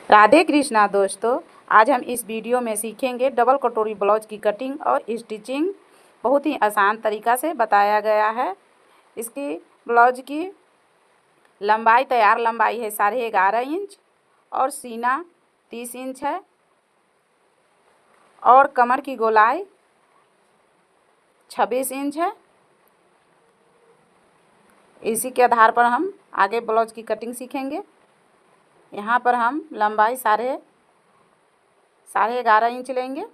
राधे कृष्णा दोस्तों, आज हम इस वीडियो में सीखेंगे डबल कटोरी ब्लाउज की कटिंग और स्टिचिंग। बहुत ही आसान तरीका से बताया गया है। इसकी ब्लाउज की लंबाई, तैयार लंबाई है 11.5 इंच और सीना 30 इंच है और कमर की गोलाई 26 इंच है। इसी के आधार पर हम आगे ब्लाउज की कटिंग सीखेंगे। यहाँ पर हम लंबाई साढ़े 11.5 इंच लेंगे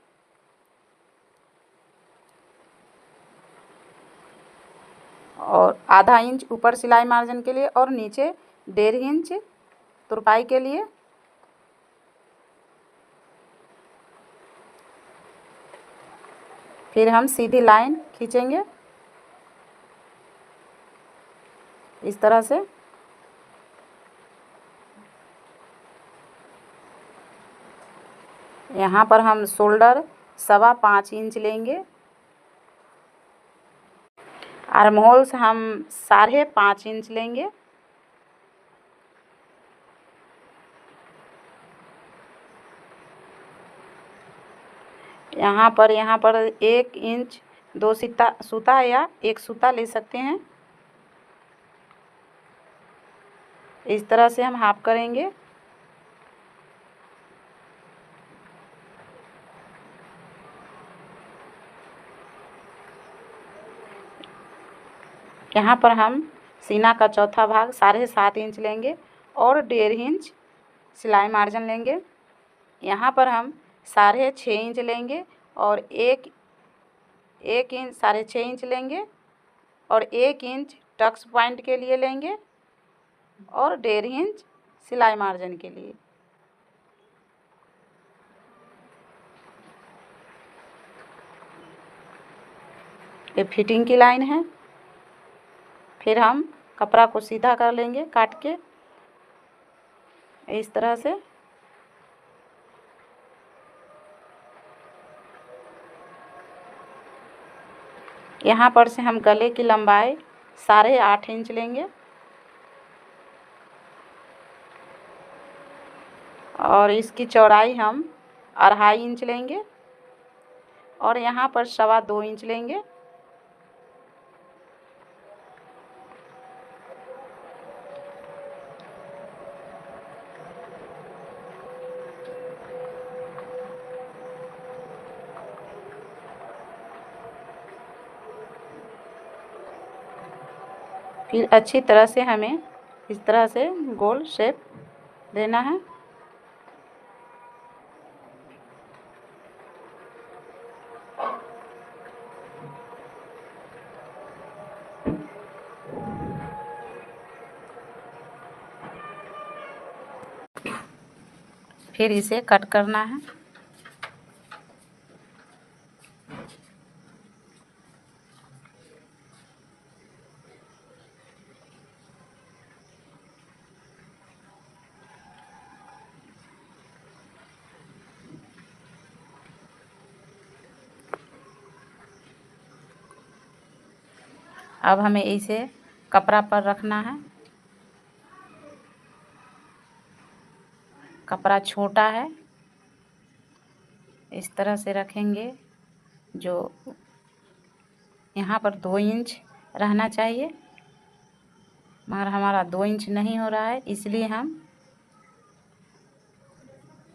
और आधा इंच ऊपर सिलाई मार्जिन के लिए और नीचे 1.5 इंच तुरपाई के लिए। फिर हम सीधी लाइन खींचेंगे इस तरह से। यहाँ पर हम शोल्डर 5.25 इंच लेंगे। आर्म होल्स हम 5.5 इंच लेंगे। यहाँ पर 1 इंच 2 सूता या 1 सूता ले सकते हैं। इस तरह से हम हाफ करेंगे। यहाँ पर हम सीना का चौथा भाग 7.5 इंच लेंगे और 1.5 इंच सिलाई मार्जिन लेंगे। यहाँ पर हम 6.5 इंच लेंगे और 1 इंच 6.5 इंच लेंगे और 1 इंच टक्स पॉइंट के लिए लेंगे और 1.5 इंच सिलाई मार्जिन के लिए। ये फिटिंग की लाइन है। फिर हम कपड़ा को सीधा कर लेंगे काट के इस तरह से। यहाँ पर से हम गले की लंबाई 8.5 इंच लेंगे और इसकी चौड़ाई हम 2.5 इंच लेंगे और यहाँ पर 2.25 इंच लेंगे। फिर अच्छी तरह से हमें इस तरह से गोल शेप देना है। फिर इसे कट करना है। अब हमें इसे कपड़ा पर रखना है। कपड़ा छोटा है, इस तरह से रखेंगे। जो यहाँ पर 2 इंच रहना चाहिए, मगर हमारा 2 इंच नहीं हो रहा है, इसलिए हम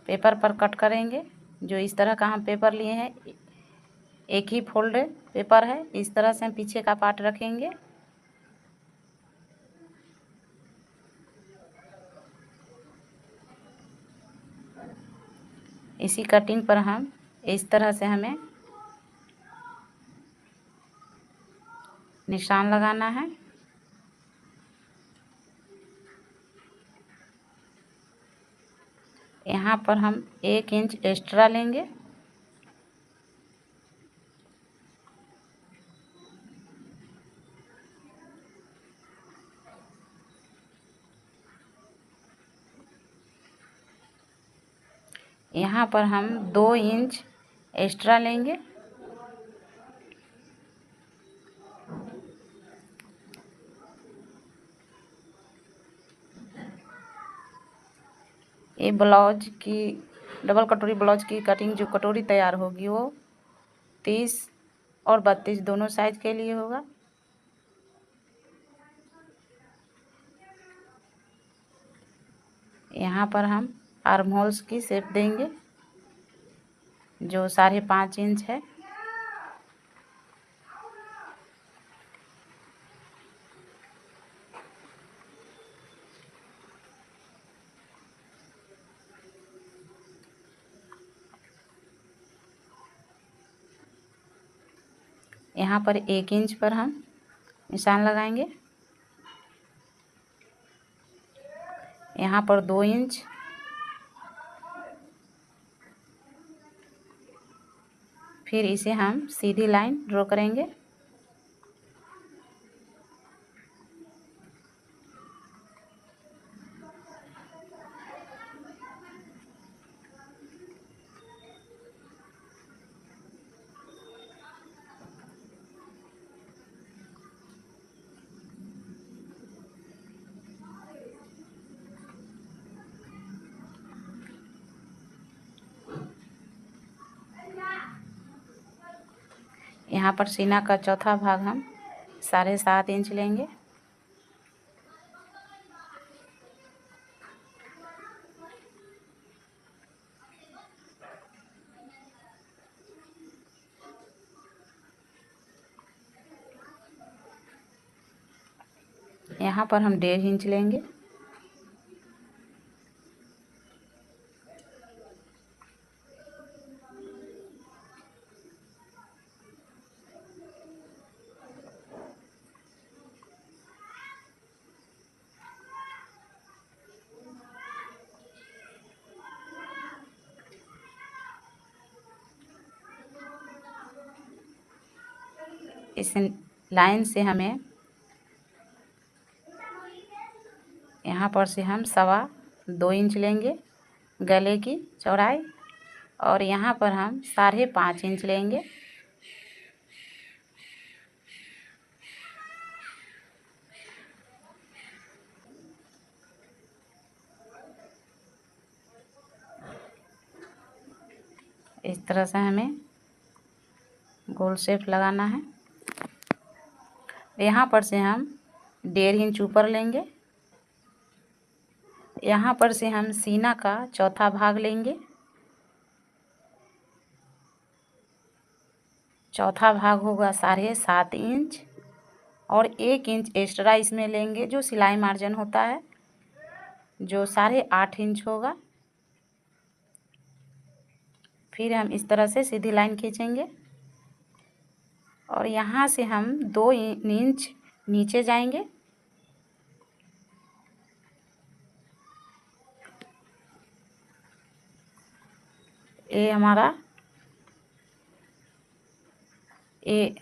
पेपर पर कट करेंगे। जो इस तरह का हम पेपर लिए हैं, एक ही फोल्ड पेपर है। इस तरह से हम पीछे का पार्ट रखेंगे। इसी कटिंग पर हम इस तरह से हमें निशान लगाना है। यहाँ पर हम 1 इंच एक्स्ट्रा लेंगे। यहाँ पर हम 2 इंच एक्स्ट्रा लेंगे। ये ये ब्लाउज की डबल कटोरी ब्लाउज की कटिंग जो कटोरी तैयार होगी वो 30 और 32 दोनों साइज के लिए होगा। यहाँ पर हम आर्म होल्स की शेप देंगे जो 5.5 इंच है। यहाँ पर 1 इंच पर हम निशान लगाएंगे। यहाँ पर 2 इंच, फिर इसे हम सीधी लाइन ड्रॉ करेंगे। यहाँ पर सीना का चौथा भाग हम 7.5 इंच लेंगे। यहाँ पर हम 1.5 इंच लेंगे। इस लाइन से हमें यहाँ पर से हम 2.25 इंच लेंगे गले की चौड़ाई, और यहाँ पर हम 5.5 इंच लेंगे। इस तरह से हमें गोल शेप लगाना है। यहाँ पर से हम 1.5 इंच ऊपर लेंगे। यहाँ पर से हम सीना का चौथा भाग लेंगे। चौथा भाग होगा 7.5 इंच, और 1 इंच एक्स्ट्रा इसमें लेंगे जो सिलाई मार्जिन होता है, जो 8.5 इंच होगा। फिर हम इस तरह से सीधी लाइन खींचेंगे और यहाँ से हम 2 इंच नीचे जाएंगे। ये हमारा ये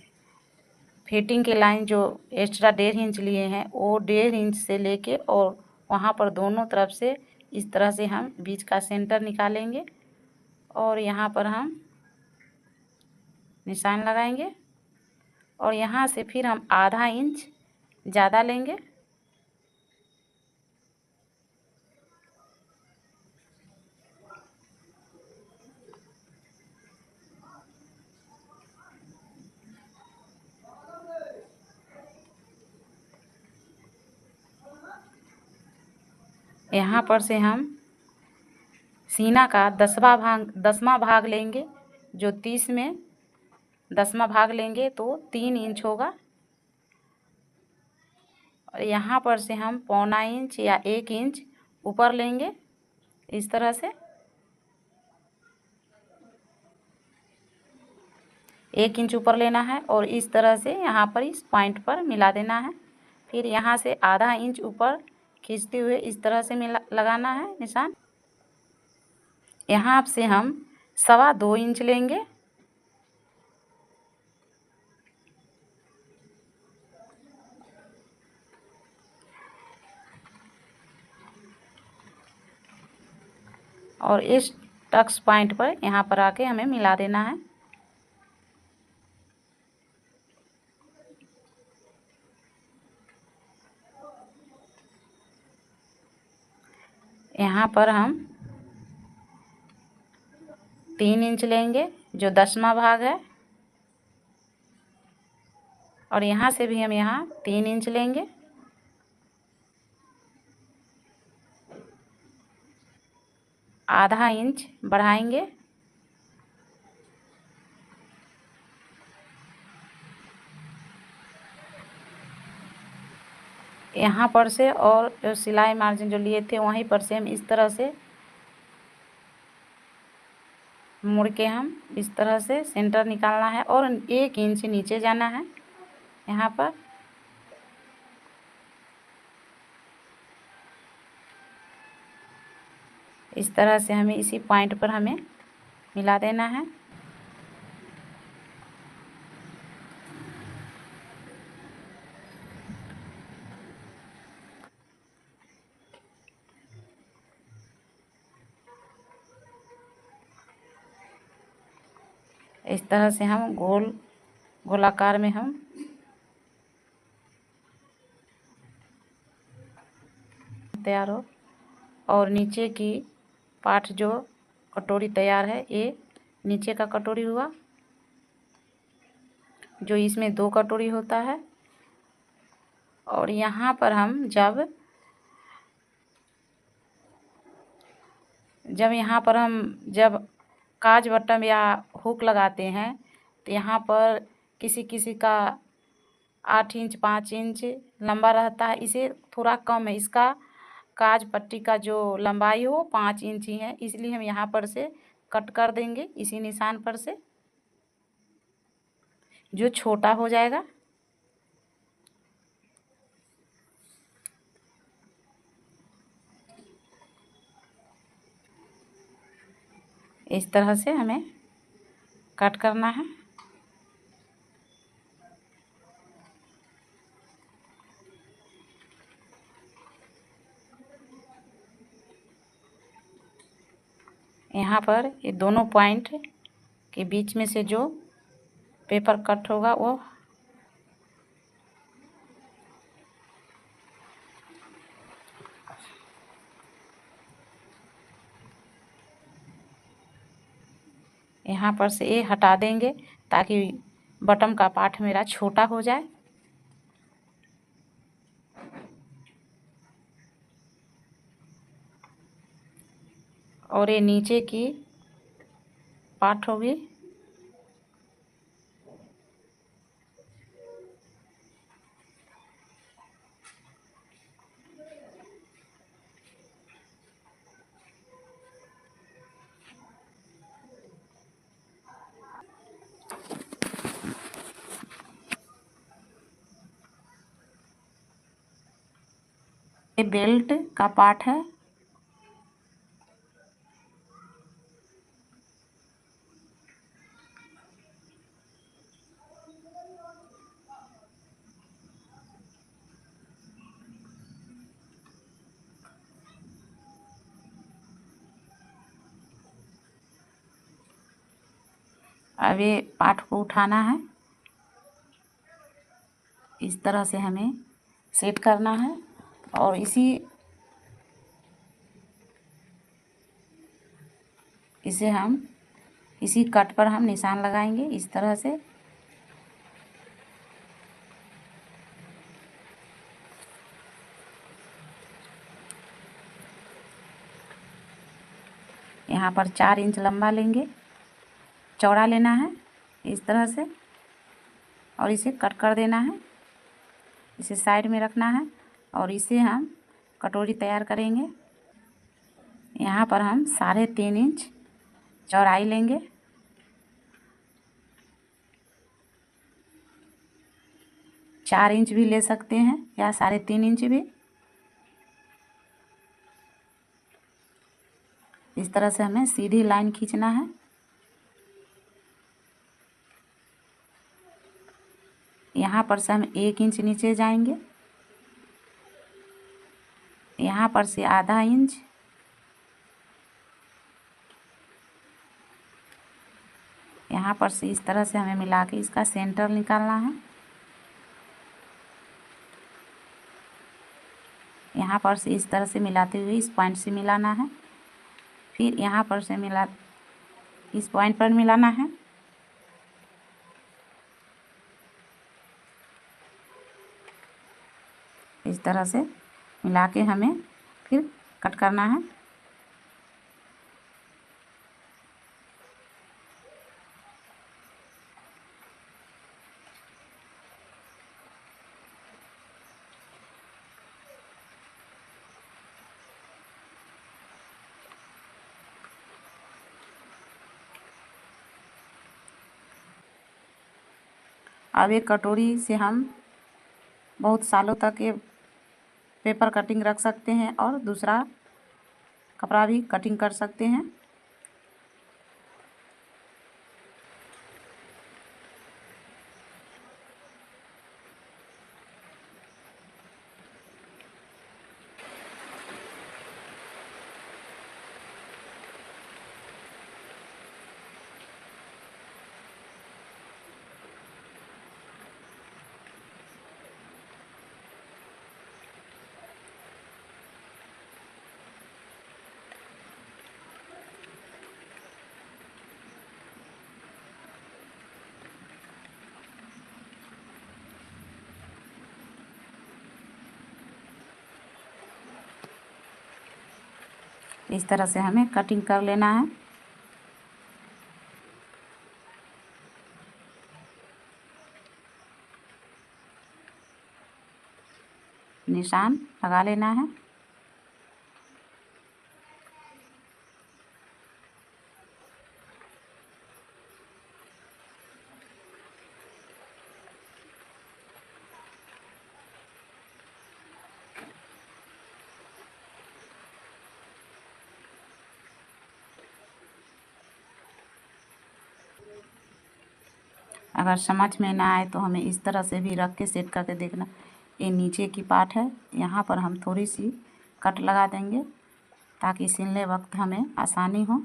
फिटिंग के लाइन जो एक्स्ट्रा 1.5 इंच लिए हैं वो 1.5 इंच से लेके और वहाँ पर दोनों तरफ से इस तरह से हम बीच का सेंटर निकालेंगे और यहाँ पर हम निशान लगाएंगे और यहाँ से फिर हम आधा इंच ज़्यादा लेंगे। यहाँ पर से हम सीना का 10वां भाग लेंगे, जो 30 में 10वां भाग लेंगे तो 3 इंच होगा। और यहाँ पर से हम 1.25 इंच या 1 इंच ऊपर लेंगे इस तरह से। 1 इंच ऊपर लेना है और इस तरह से यहाँ पर इस पॉइंट पर मिला देना है। फिर यहाँ से आधा इंच ऊपर खींचते हुए इस तरह से लगाना है निशान। यहाँ से हम 2.25 इंच लेंगे और इस टक्स पॉइंट पर यहाँ पर आके हमें मिला देना है। यहाँ पर हम 3 इंच लेंगे जो 10वां भाग है, और यहाँ से भी हम यहाँ 3 इंच लेंगे। आधा इंच बढ़ाएंगे। यहाँ पर से और जो सिलाई मार्जिन जो लिए थे वहीं पर से हम इस तरह से मुड़ के हम इस तरह से सेंटर निकालना है और 1 इंच नीचे जाना है। यहाँ पर इस तरह से हमें इसी पॉइंट पर हमें मिला देना है। इस तरह से हम गोलाकार में हम तैयार हो, और नीचे की पार्ट जो कटोरी तैयार है, ये नीचे का कटोरी हुआ जो इसमें 2 कटोरी होता है। और यहाँ पर हम जब यहाँ पर हम जब काज बटन या हुक लगाते हैं तो यहाँ पर किसी किसी का 8 इंच 5 इंच लंबा रहता है, इसे थोड़ा कम है। इसका काज पट्टी का जो लंबाई हो 5 इंच ही है, इसलिए हम यहाँ पर से कट कर देंगे इसी निशान पर से, जो छोटा हो जाएगा। इस तरह से हमें कट करना है। यहाँ पर ये दोनों पॉइंट के बीच में से जो पेपर कट होगा वो यहाँ पर से ये हटा देंगे ताकि बटन का पार्ट मेरा छोटा हो जाए। और ये नीचे की पार्ट होगी, ये बेल्ट का पार्ट है। अब ये पार्ट को उठाना है, इस तरह से हमें सेट करना है और इसे हम इसी कट पर हम निशान लगाएंगे इस तरह से। यहाँ पर 4 इंच लंबा लेंगे, चौड़ा लेना है इस तरह से, और इसे कट कर देना है। इसे साइड में रखना है और इसे हम कटोरी तैयार करेंगे। यहाँ पर हम 3.5 इंच चौड़ाई लेंगे। चार इंच भी ले सकते हैं या 3.5 इंच भी। इस तरह से हमें सीधी लाइन खींचना है। यहाँ पर से हम 1 इंच नीचे जाएंगे, यहाँ पर से आधा इंच, यहाँ पर से इस तरह से हमें मिला के इसका सेंटर निकालना है। यहाँ पर से इस तरह से मिलाते हुए इस पॉइंट से मिलाना है। फिर यहाँ पर से इस पॉइंट पर मिलाना है। इस तरह से मिला के हमें फिर कट करना है। अब एक कटोरी से हम बहुत सालों तक ये पेपर कटिंग रख सकते हैं और दूसरा कपड़ा भी कटिंग कर सकते हैं। इस तरह से हमें कटिंग कर लेना है। निशान लगा लेना है। अगर समझ में ना आए तो हमें इस तरह से भी रख के सेट करके देखना। ये नीचे की पार्ट है, यहाँ पर हम थोड़ी सी कट लगा देंगे ताकि सिलने वक्त हमें आसानी हो।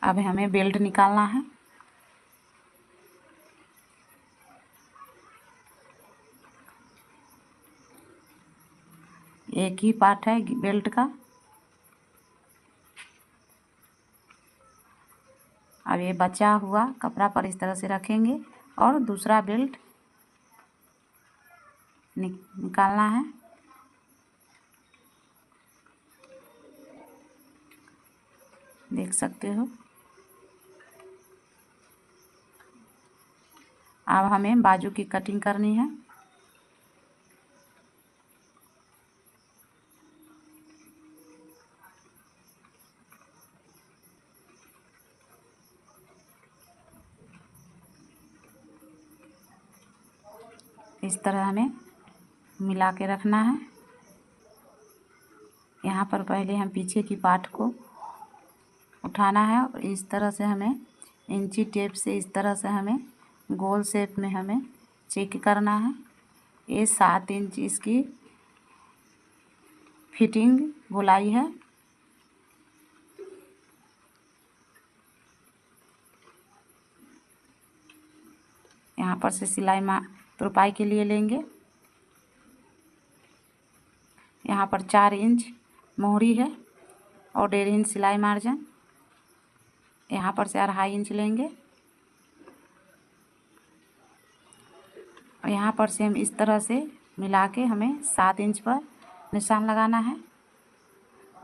अब हमें बेल्ट निकालना है। एक ही पार्ट है बेल्ट का। अब ये बचा हुआ कपड़ा पर इस तरह से रखेंगे और दूसरा बेल्ट निकालना है। देख सकते हो। अब हमें बाजू की कटिंग करनी है। इस तरह हमें मिला के रखना है। यहाँ पर पहले हम पीछे की पार्ट को उठाना है और इस तरह से हमें इंची टेप से इस तरह से हमें गोल शेप में हमें चेक करना है। ये 7 इंच इसकी फिटिंग गोलाई है। यहाँ पर से सिलाई तुरपाई के लिए लेंगे। यहाँ पर 4 इंच मोहरी है और 1.5 इंच सिलाई मार्जिन। यहाँ पर से 2.5 इंच लेंगे और यहाँ पर से हम इस तरह से मिला के हमें 7 इंच पर निशान लगाना है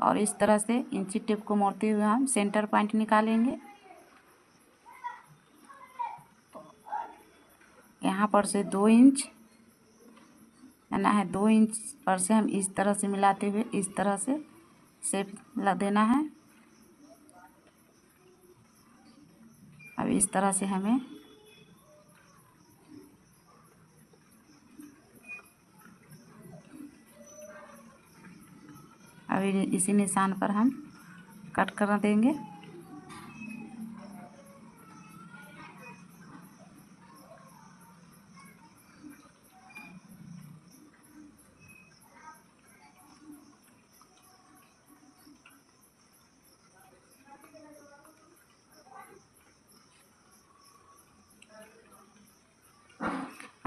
और इस तरह से इंची टेप को मोड़ते हुए हम सेंटर पॉइंट निकालेंगे। यहाँ पर से 2 इंच लेना है। 2 इंच पर से हम इस तरह से मिलाते हुए इस तरह से शेप लगा देना है। अब इस तरह से हमें अभी इसी निशान पर हम कट कर देंगे।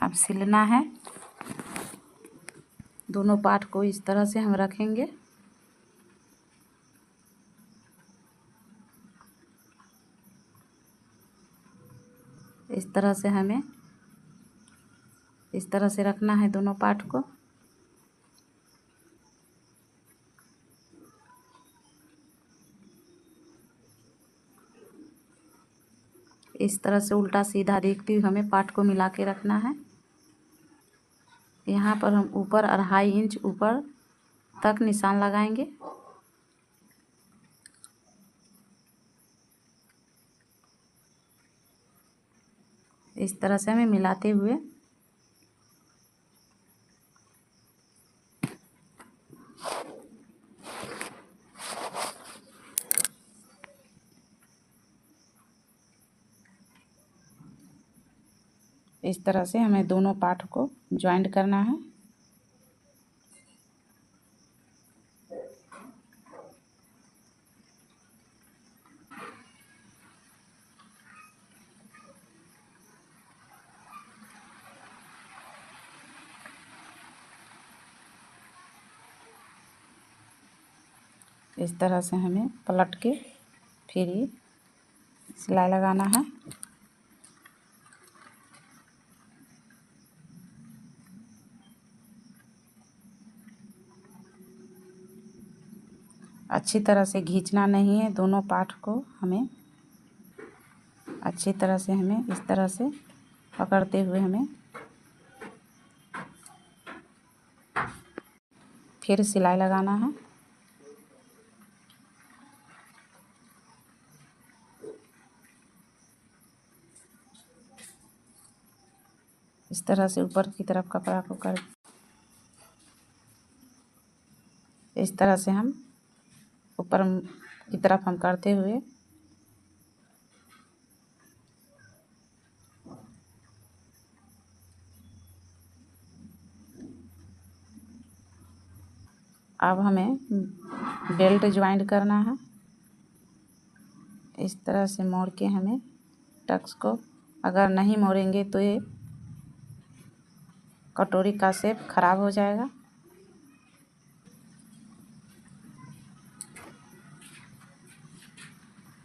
अब सिलना है। दोनों पार्ट को इस तरह से हम रखेंगे। इस तरह से हमें इस तरह से रखना है दोनों पार्ट को। इस तरह से उल्टा सीधा देखती हुई हमें पार्ट को मिला के रखना है। यहाँ पर हम ऊपर 2.5 इंच ऊपर तक निशान लगाएंगे। इस तरह से हमें मिलाते हुए इस तरह से हमें दोनों पार्ट को ज्वाइंट करना है। इस तरह से हमें पलट के फिर ये सिलाई लगाना है। अच्छी तरह से खींचना नहीं है, दोनों पार्ट को हमें अच्छी तरह से हमें इस तरह से पकड़ते हुए हमें फिर सिलाई लगाना है। इस तरह से ऊपर की तरफ कपड़ा को कर इस तरह से हम ऊपर की तरफ हम करते हुए अब हमें बेल्ट ज्वाइंट करना है। इस तरह से मोड़ के हमें टक्स को, अगर नहीं मोड़ेंगे तो ये कटोरी का शेप खराब हो जाएगा।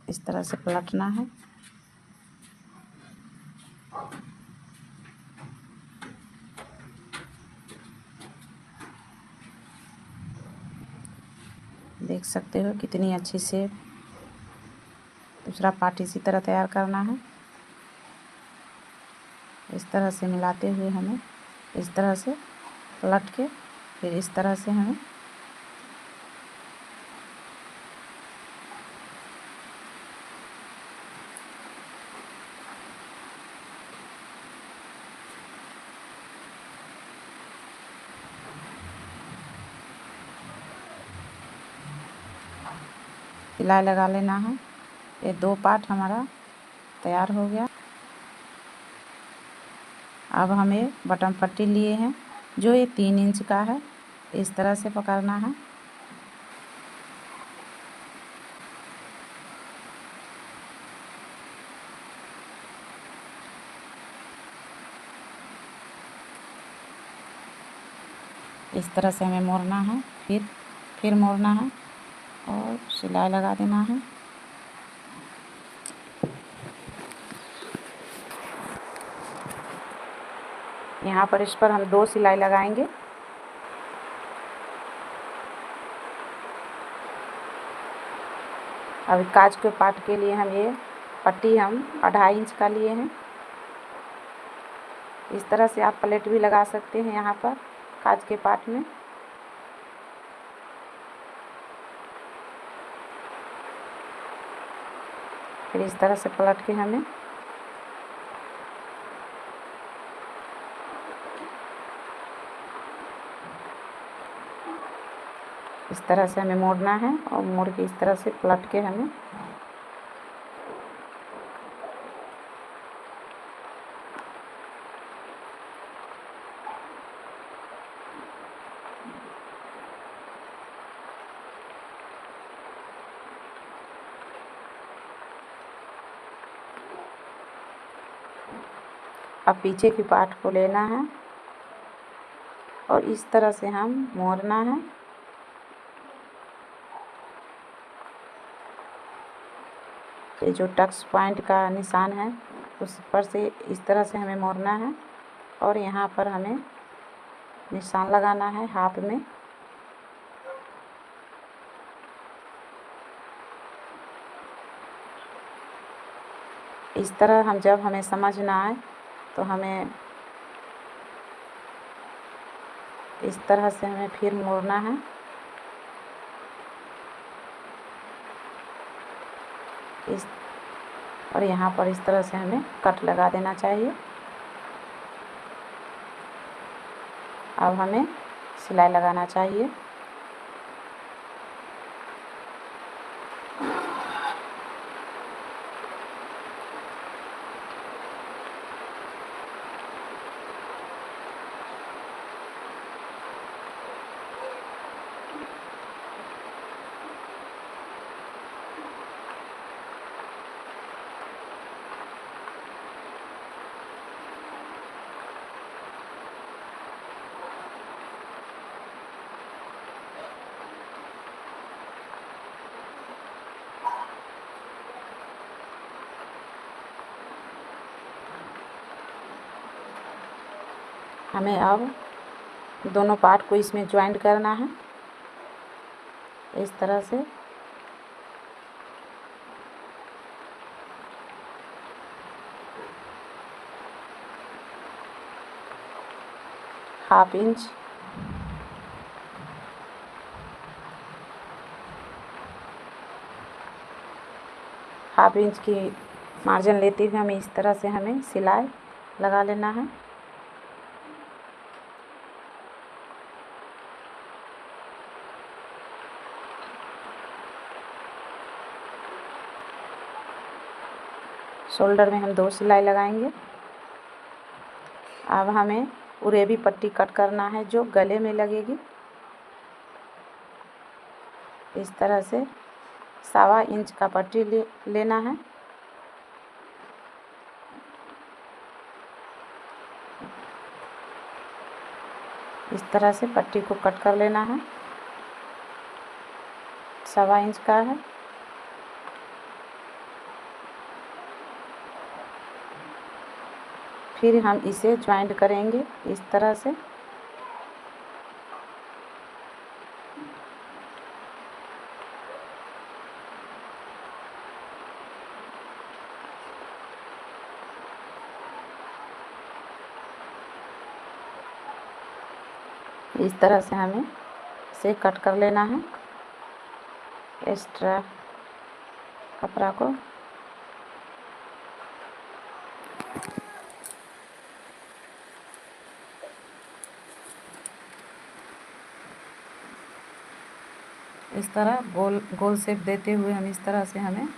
इस तरह से पलटना है। देख सकते हो कितनी अच्छी शेप। दूसरा पार्ट इसी तरह तैयार करना है। इस तरह से मिलाते हुए हमें इस तरह से पलट के फिर इस तरह से हमें सिलाई लगा लेना है। ये 2 पार्ट हमारा तैयार हो गया। अब हमें बटन पट्टी लिए हैं जो ये 3 इंच का है। इस तरह से पकड़ना है। इस तरह से हमें मोड़ना है, फिर मोड़ना है और सिलाई लगा देना है। यहाँ पर इस पर हम 2 सिलाई लगाएंगे। अभी काज के पार्ट के लिए हम ये पट्टी हम 2.5 इंच का लिए हैं। इस तरह से आप प्लेट भी लगा सकते हैं यहाँ पर काज के पार्ट में। फिर इस तरह से पलट के हमें इस तरह से हमें मोड़ना है और मोड़ के इस तरह से पलट के हमें अब पीछे की पार्ट को लेना है। और इस तरह से हम मोड़ना है। ये जो टक्स पॉइंट का निशान है उस पर से इस तरह से हमें मोड़ना है और यहाँ पर हमें निशान लगाना है हाथ में। इस तरह हम जब हमें समझ ना आए तो हमें इस तरह से हमें फिर मोड़ना है। और यहाँ पर इस तरह से हमें कट लगा देना चाहिए। अब हमें सिलाई लगाना चाहिए। हमें अब दोनों पार्ट को इसमें ज्वाइंट करना है इस तरह से। हाफ इंच की मार्जिन लेते हुए हमें इस तरह से हमें सिलाई लगा लेना है। शोल्डर में हम 2 सिलाई लगाएंगे। अब हमें उरेबी पट्टी कट करना है जो गले में लगेगी। इस तरह से 1.25 इंच का पट्टी लेना है। इस तरह से पट्टी को कट कर लेना है। 1.25 इंच का है। फिर हम इसे ज्वाइंट करेंगे इस तरह से। इस तरह से हमें इसे कट कर लेना है एक्स्ट्रा कपड़ा को। इस तरह गोल गोल शेप देते हुए हम इस तरह से हमें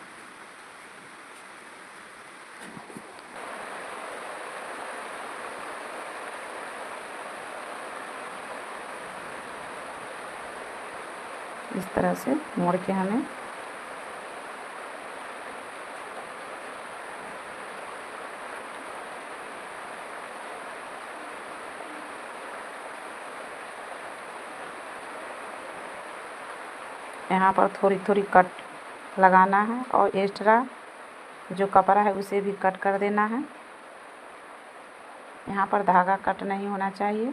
इस तरह से मोड़ के हमें यहाँ पर थोड़ी थोड़ी कट लगाना है और एक्स्ट्रा जो कपड़ा है उसे भी कट कर देना है। यहाँ पर धागा कट नहीं होना चाहिए।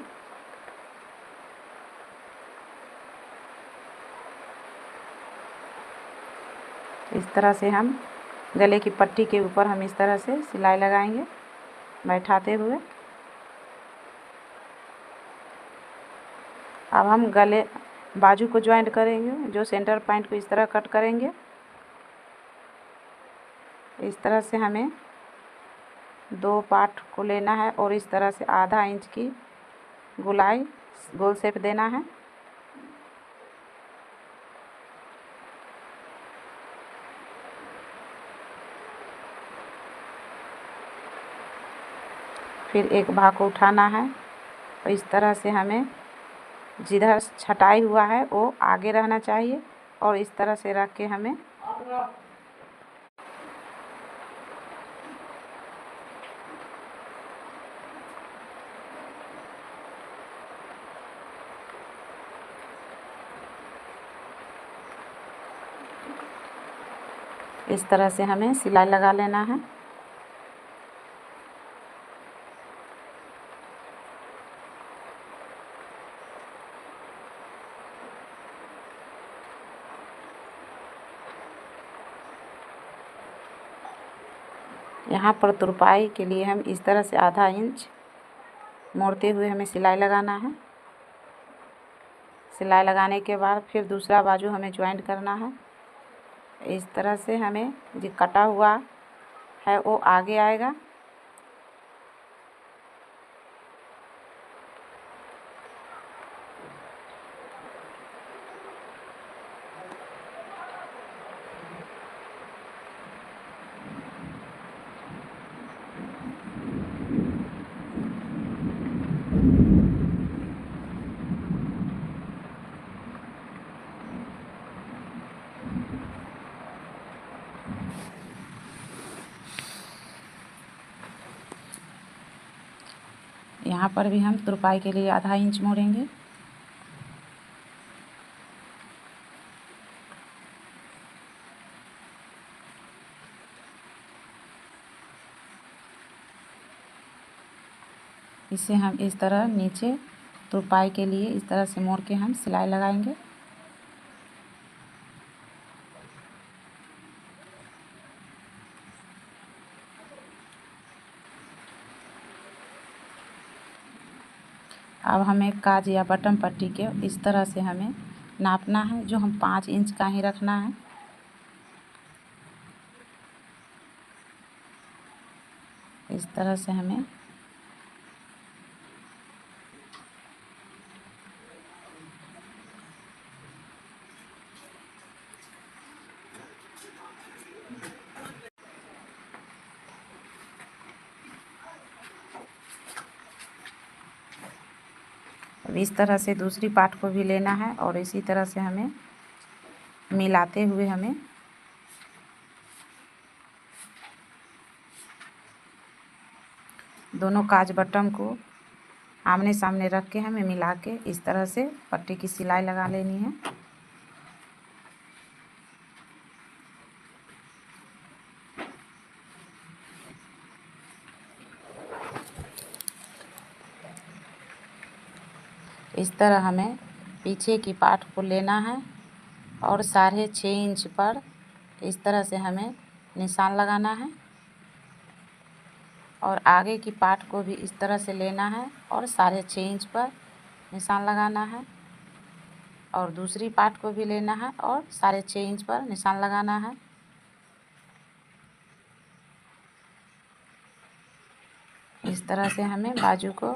इस तरह से हम गले की पट्टी के ऊपर हम इस तरह से सिलाई लगाएंगे बैठाते हुए। अब हम गले बाजू को ज्वाइंट करेंगे जो सेंटर पॉइंट को इस तरह कट करेंगे। इस तरह से हमें 2 पार्ट को लेना है और इस तरह से 1/2 इंच की गोलाई गोल शेप देना है। फिर एक भाग को उठाना है और इस तरह से हमें जिधर छटाई हुआ है वो आगे रहना चाहिए और इस तरह से रख के हमें इस तरह से हमें सिलाई लगा लेना है। यहाँ पर तुरपाई के लिए हम इस तरह से आधा इंच मोड़ते हुए हमें सिलाई लगाना है। सिलाई लगाने के बाद फिर दूसरा बाजू हमें ज्वाइंट करना है। इस तरह से हमें जो कटा हुआ है वो आगे आएगा। यहाँ पर भी हम तुरपाई के लिए आधा इंच मोड़ेंगे। इसे हम इस तरह नीचे तुरपाई के लिए इस तरह से मोड़ के हम सिलाई लगाएंगे। अब हमें काज या बटन पट्टी के इस तरह से हमें नापना है, जो हम 5 इंच का ही रखना है। इस तरह से हमें अब इस तरह से दूसरी पार्ट को भी लेना है और इसी तरह से हमें मिलाते हुए हमें दोनों काज बटन को आमने सामने रख के हमें मिला के इस तरह से पट्टी की सिलाई लगा लेनी है। इस तरह हमें पीछे की पार्ट को लेना है और 6.5 इंच पर इस तरह से हमें निशान लगाना है और आगे की पार्ट को भी इस तरह से लेना है और 6.5 इंच पर निशान लगाना है और दूसरी पार्ट को भी लेना है और 6.5 इंच पर निशान लगाना है। इस तरह से हमें बाजू को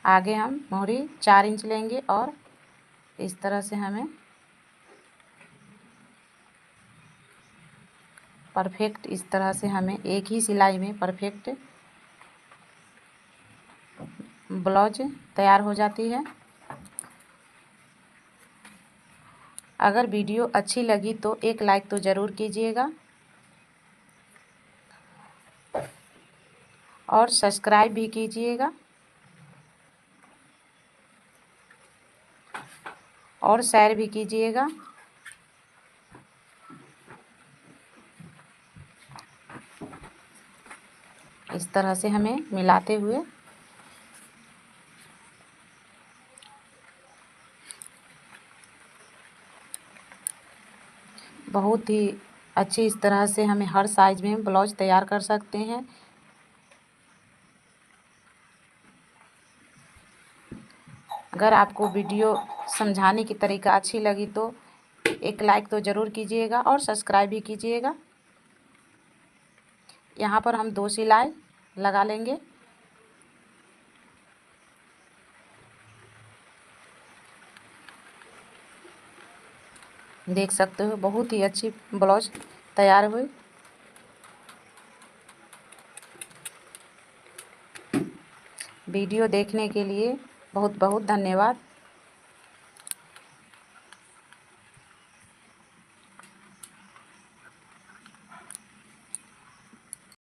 आगे हम मोहरी 4 इंच लेंगे और इस तरह से हमें परफेक्ट इस तरह से हमें एक ही सिलाई में परफेक्ट ब्लाउज तैयार हो जाती है। अगर वीडियो अच्छी लगी तो एक लाइक तो ज़रूर कीजिएगा और सब्सक्राइब भी कीजिएगा और शेयर भी कीजिएगा। इस तरह से हमें मिलाते हुए बहुत ही अच्छी इस तरह से हमें हर साइज में ब्लाउज तैयार कर सकते हैं। अगर आपको वीडियो समझाने की तरीका अच्छी लगी तो एक लाइक तो ज़रूर कीजिएगा और सब्सक्राइब भी कीजिएगा। यहाँ पर हम 2 सिलाई लगा लेंगे। देख सकते हो बहुत ही अच्छी ब्लाउज तैयार हुई। वीडियो देखने के लिए बहुत बहुत धन्यवाद।